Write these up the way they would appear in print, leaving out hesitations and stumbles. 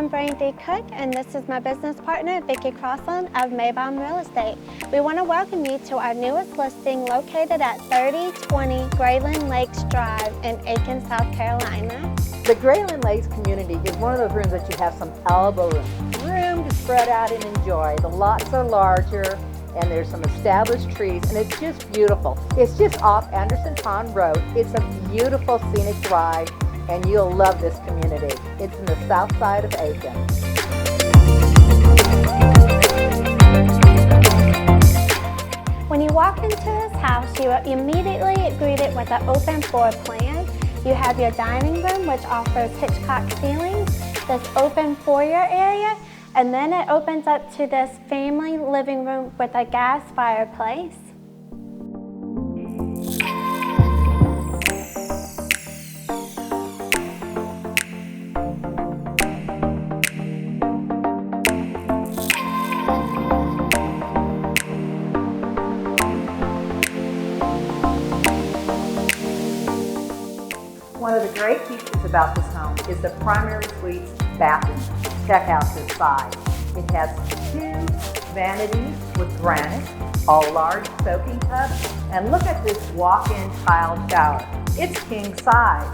I'm Brandy Cook, and this is my business partner, Vicki Crossland of Maybaum Real Estate. We want to welcome you to our newest listing located at 3020 Graylyn Lakes Drive in Aiken, South Carolina. The Graylyn Lakes community is one of those rooms that you have some elbow room to spread out and enjoy. The lots are larger, and there's some established trees, and it's just beautiful. It's just off Anderson Pond Road. It's a beautiful scenic drive, and you'll love this community. It's in the south side of Aiken. When you walk into this house, you are immediately greeted with an open floor plan. You have your dining room, which offers Hitchcock ceilings, this open foyer area, and then it opens up to this family living room with a gas fireplace. One of the great features about this home is the primary suite's bathroom. Check out this size. It has 2 vanities with granite, a large soaking tub, and look at this walk-in tiled shower. It's king size.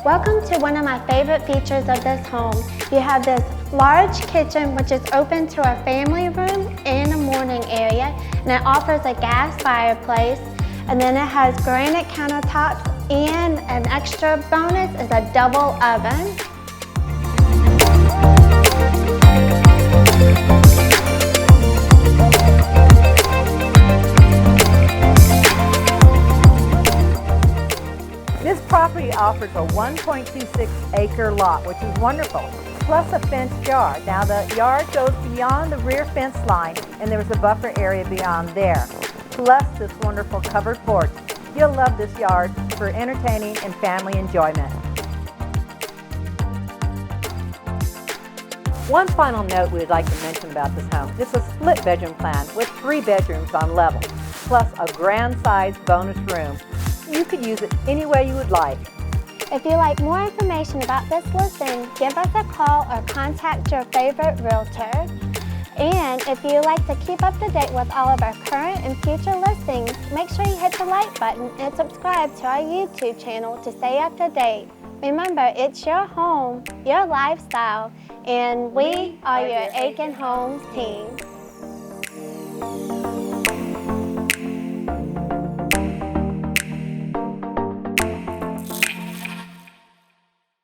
Welcome to one of my favorite features of this home. You have this large kitchen which is open to a family room and a morning area, and it offers a gas fireplace, and then it has granite countertops, and an extra bonus is a double oven. This property offers a 1.26 acre lot, which is wonderful, plus a fenced yard. Now the yard goes beyond the rear fence line, and there's a buffer area beyond there, plus this wonderful covered porch. You'll love this yard for entertaining and family enjoyment. One final note we would like to mention about this home. This is a split bedroom plan with 3 bedrooms on level, plus a grand sized bonus room. You could use it any way you would like. If you'd like more information about this listing, give us a call or contact your favorite realtor. And if you'd like to keep up to date with all of our current and future listings, make sure you hit the like button and subscribe to our YouTube channel to stay up to date. Remember, it's your home, your lifestyle, and we are your Aiken Homes team.